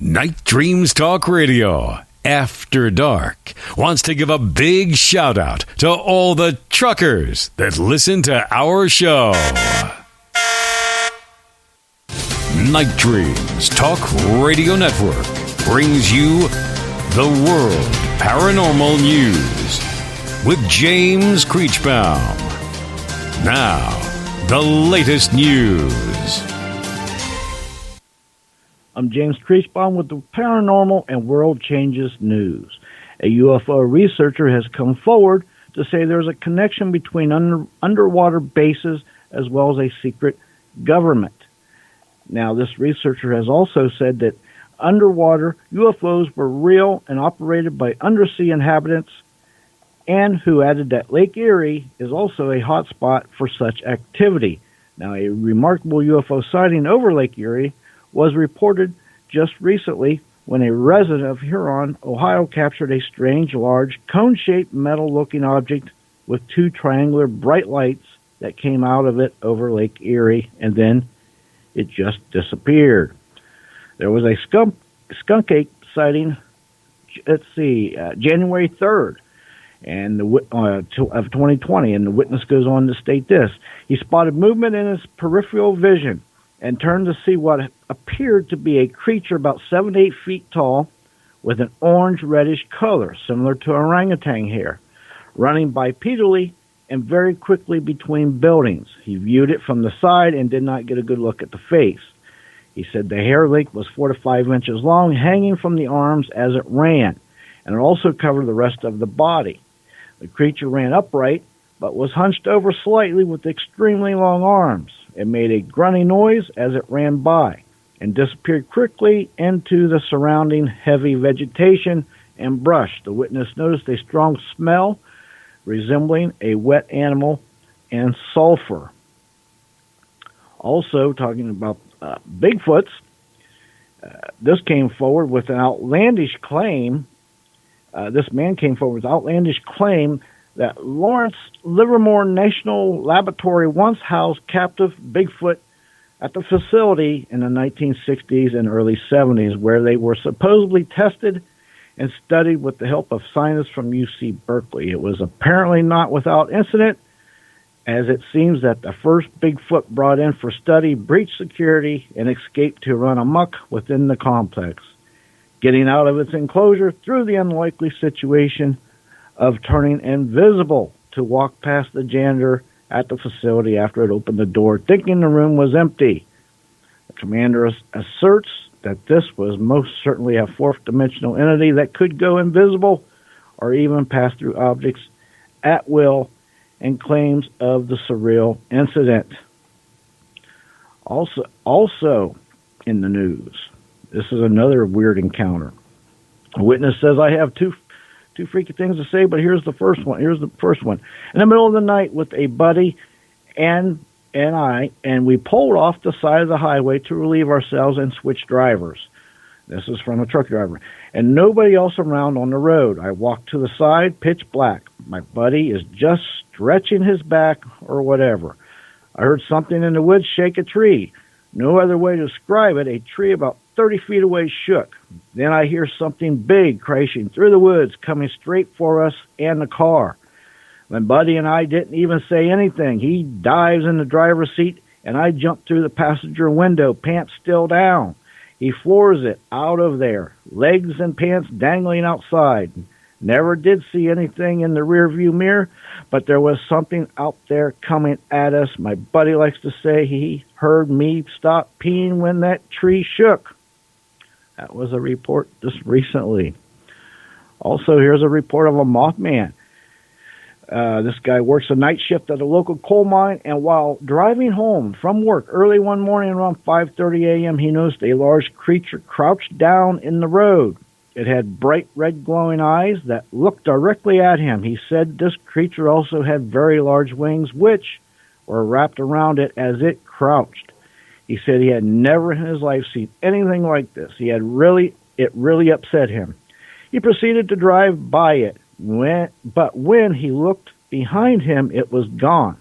Night Dreams Talk Radio, After Dark, wants to give a big shout out to all the truckers that listen to our show. Night Dreams Talk Radio Network brings you the World Paranormal News with James Creechbaum. Now, the latest news. I'm James Creechbaum with the Paranormal and World Changes News. A UFO researcher has come forward to say there's a connection between underwater bases as well as a secret government. Now, this researcher has also said that underwater UFOs were real and operated by undersea inhabitants, and who added that Lake Erie is also a hot spot for such activity. Now, a remarkable UFO sighting over Lake Erie was reported just recently when a resident of Huron, Ohio, captured a strange, large, cone-shaped metal-looking object with two triangular bright lights that came out of it over Lake Erie, and then it just disappeared. There was a skunk ape sighting, January 3rd and of 2020, and the witness goes on to state this. He spotted movement in his peripheral vision and turned to see what appeared to be a creature about 7 to 8 feet tall with an orange-reddish color, similar to orangutan hair, running bipedally and very quickly between buildings. He viewed it from the side and did not get a good look at the face. He said the hair length was 4 to 5 inches long, hanging from the arms as it ran, and it also covered the rest of the body. The creature ran upright, but was hunched over slightly with extremely long arms. It made a grunting noise as it ran by and disappeared quickly into the surrounding heavy vegetation and brush. The witness noticed a strong smell resembling a wet animal and sulfur. Also, talking about Bigfoots, this came forward with an outlandish claim. This man came forward with an outlandish claim that Lawrence Livermore National Laboratory once housed captive Bigfoot at the facility in the 1960s and early 70s, where they were supposedly tested and studied with the help of scientists from UC Berkeley. It was apparently not without incident, as it seems that the first Bigfoot brought in for study breached security and escaped to run amok within the complex, getting out of its enclosure through the unlikely situation of turning invisible to walk past the janitor at the facility after it opened the door, thinking the room was empty. The commander asserts that this was most certainly a fourth-dimensional entity that could go invisible or even pass through objects at will, and claims of the surreal incident. Also in the news, this is another weird encounter. A witness says, I have two freaky things to say, but here's the first one. In the middle of the night with a buddy and we pulled off the side of the highway to relieve ourselves and switch drivers. This is from a truck driver. And nobody else around on the road. I walked to the side, pitch black. My buddy is just stretching his back or whatever. I heard something in the woods shake a tree. No other way to describe it. A tree about 30 feet away shook. Then I hear something big crashing through the woods, coming straight for us and the car. My buddy and I didn't even say anything. He dives in the driver's seat, and I jump through the passenger window, pants still down. He floors it out of there, legs and pants dangling outside. Never did see anything in the rearview mirror, but there was something out there coming at us. My buddy likes to say he heard me stop peeing when that tree shook. That was a report just recently. Also, here's a report of a Mothman. This guy works a night shift at a local coal mine, and while driving home from work early one morning around 5:30 a.m., he noticed a large creature crouched down in the road. It had bright red glowing eyes that looked directly at him. He said this creature also had very large wings, which were wrapped around it as it crouched. He said he had never in his life seen anything like this. It really upset him. He proceeded to drive by it, but when he looked behind him, it was gone.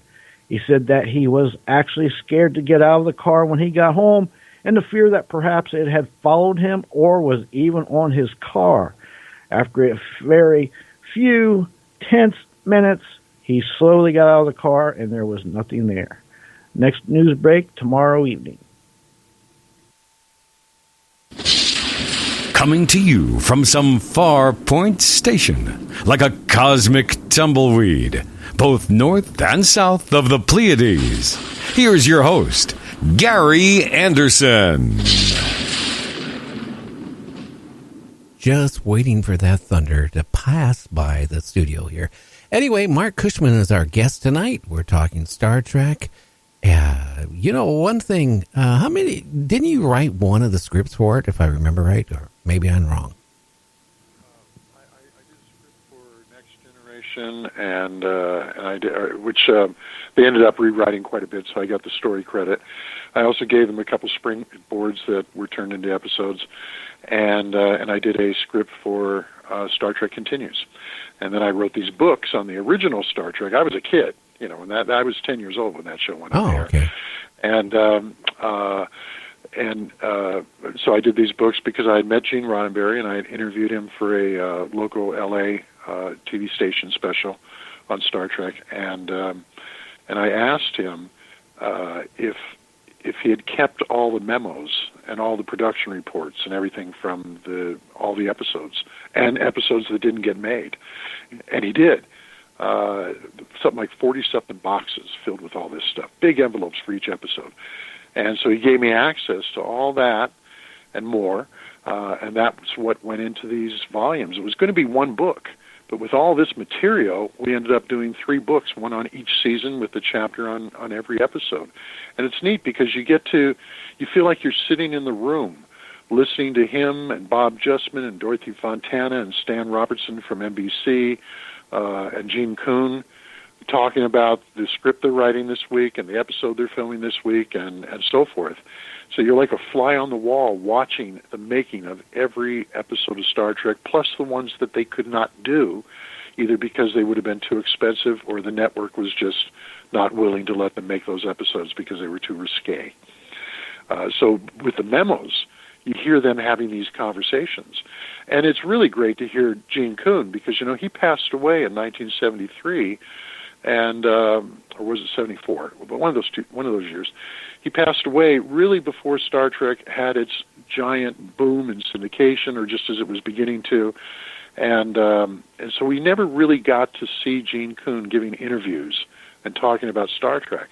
He said that he was actually scared to get out of the car when he got home and the fear that perhaps it had followed him or was even on his car. After a very few tense minutes, he slowly got out of the car, and there was nothing there. Next news break tomorrow evening. Coming to you from some far point station, like a cosmic tumbleweed, both north and south of the Pleiades. Here's your host, Gary Anderson. Just waiting for that thunder to pass by the studio here. Anyway, Marc Cushman is our guest tonight. We're talking Star Trek. One thing, didn't you write one of the scripts for it, if I remember right? Or maybe I'm wrong. I did a script for Next Generation, and I did, which they ended up rewriting quite a bit, so I got the story credit. I also gave them a couple springboards that were turned into episodes, and I did a script for Star Trek Continues. And then I wrote these books on the original Star Trek. I was a kid, and that I was 10 years old when that show went on air. Okay. And so I did these books because I had met Gene Roddenberry, and I had interviewed him for a local L.A. TV station special on Star Trek, and I asked him if he had kept all the memos and all the production reports and everything from all the episodes and episodes that didn't get made, and he did. Something like 40-something boxes filled with all this stuff, big envelopes for each episode. And so he gave me access to all that and more, and that's what went into these volumes. It was going to be one book, but with all this material, we ended up doing 3 books, one on each season with a chapter on every episode. And it's neat because you feel like you're sitting in the room listening to him and Bob Justman and Dorothy Fontana and Stan Robertson from NBC, and Gene Kuhn talking about the script they're writing this week and the episode they're filming this week and so forth. So you're like a fly on the wall watching the making of every episode of Star Trek, plus the ones that they could not do, either because they would have been too expensive or the network was just not willing to let them make those episodes because they were too risque. So with the memos, you hear them having these conversations. And it's really great to hear Gene Kuhn because, he passed away in 1973, and or was it 74? But one of those years. He passed away really before Star Trek had its giant boom in syndication, or just as it was beginning to. And so we never really got to see Gene Kuhn giving interviews and talking about Star Trek.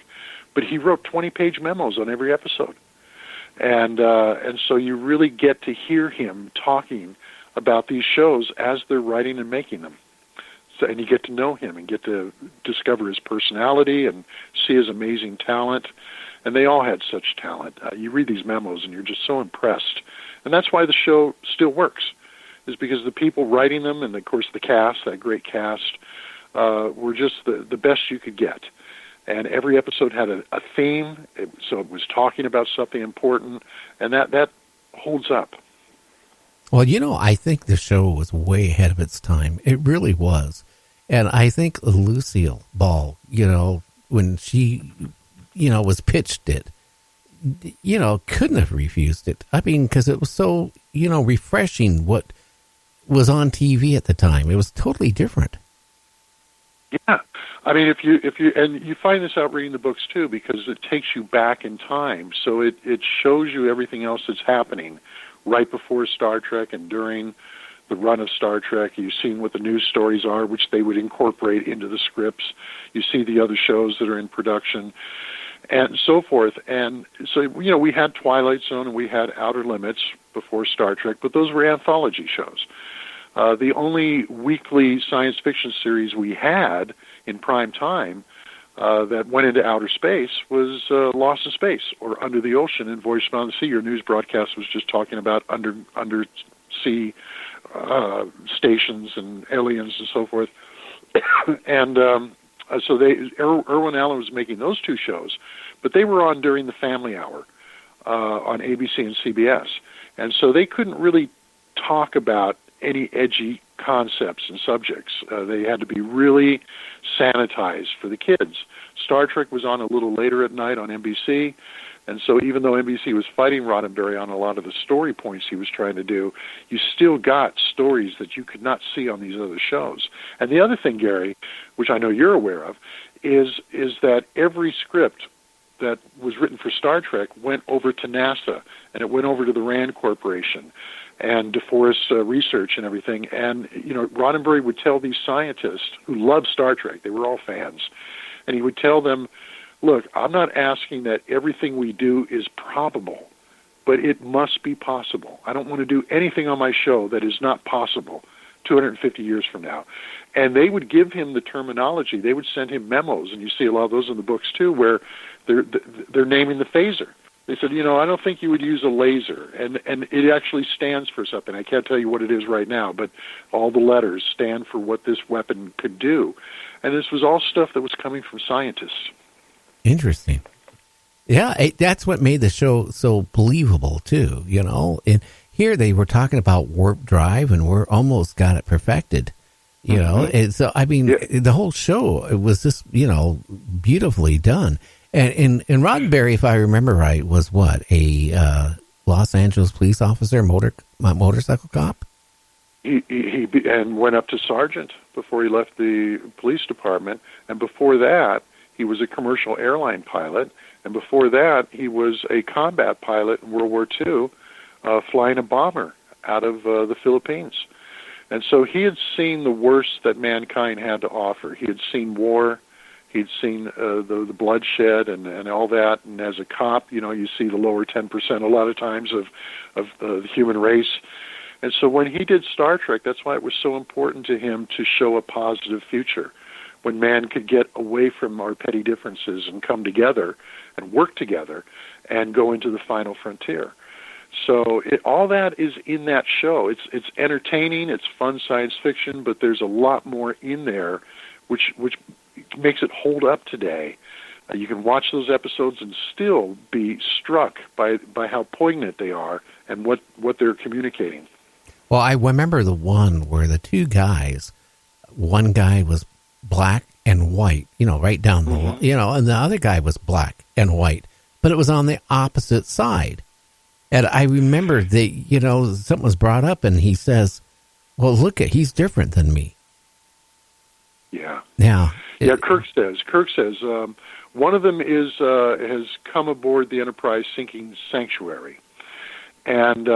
But he wrote 20-page memos on every episode. And so you really get to hear him talking about these shows as they're writing and making them. So, and you get to know him and get to discover his personality and see his amazing talent. And they all had such talent. You read these memos and you're just so impressed. And that's why the show still works, is because the people writing them and, of course, the cast, that great cast, were just the best you could get. And every episode had a theme, so it was talking about something important, and that holds up. Well, I think the show was way ahead of its time. It really was. And I think Lucille Ball, when she, was pitched it, couldn't have refused it. I mean, because it was so, refreshing what was on TV at the time. It was totally different. Yeah. I mean, if you and you find this out reading the books too, because it takes you back in time. So it shows you everything else that's happening right before Star Trek and during the run of Star Trek. You've seen what the news stories are, which they would incorporate into the scripts. You see the other shows that are in production and so forth. And so, we had Twilight Zone and we had Outer Limits before Star Trek, but those were anthology shows. The only weekly science fiction series we had in prime time that went into outer space was Lost in Space, or Under the Ocean in Voyage Beyond the Sea. Your news broadcast was just talking about undersea stations and aliens and so forth. And so Irwin Allen was making those 2 shows, but they were on during the family hour on ABC and CBS. And so they couldn't really talk about any edgy concepts and subjects. They had to be really sanitized for the kids. Star Trek was on a little later at night on NBC, And so even though NBC was fighting Roddenberry on a lot of the story points he was trying to do, you still got stories that you could not see on these other shows. And the other thing, Gary, which I know you're aware of, is that every script that was written for Star Trek went over to NASA, and it went over to the RAND Corporation and DeForest Research and everything. And, Roddenberry would tell these scientists who loved Star Trek, they were all fans, and he would tell them, look, I'm not asking that everything we do is probable, but it must be possible. I don't want to do anything on my show that is not possible 250 years from now. And they would give him the terminology. They would send him memos, and you see a lot of those in the books too, where they're naming the phaser. They said, I don't think you would use a laser, and it actually stands for something. I can't tell you what it is right now, but all the letters stand for what this weapon could do. And this was all stuff that was coming from scientists. Interesting. Yeah, that's what made the show so believable, too, And here they were talking about warp drive, and we're almost got it perfected, And so, the whole show, it was just, beautifully done. And Roddenberry, if I remember right, was what, a Los Angeles police officer, motorcycle cop? He went up to sergeant before he left the police department, and before that, he was a commercial airline pilot, and before that, he was a combat pilot in World War II, flying a bomber out of the Philippines. And so he had seen the worst that mankind had to offer. He had seen war, he'd seen the bloodshed and all that, and as a cop, you see the lower 10% a lot of times of the human race. And so when he did Star Trek, that's why it was so important to him to show a positive future, when man could get away from our petty differences and come together and work together and go into the final frontier. So all that is in that show. It's entertaining, it's fun science fiction, but there's a lot more in there which makes it hold up today. You can watch those episodes and still be struck by how poignant they are and what they're communicating. Well, I remember the one where the two guys, one guy was black and white, right down the, and the other guy was black and white, but it was on the opposite side. And I remember something was brought up, and he says, well, look, he's different than me. Yeah. Yeah. Kirk says, one of them has come aboard the Enterprise seeking sanctuary. And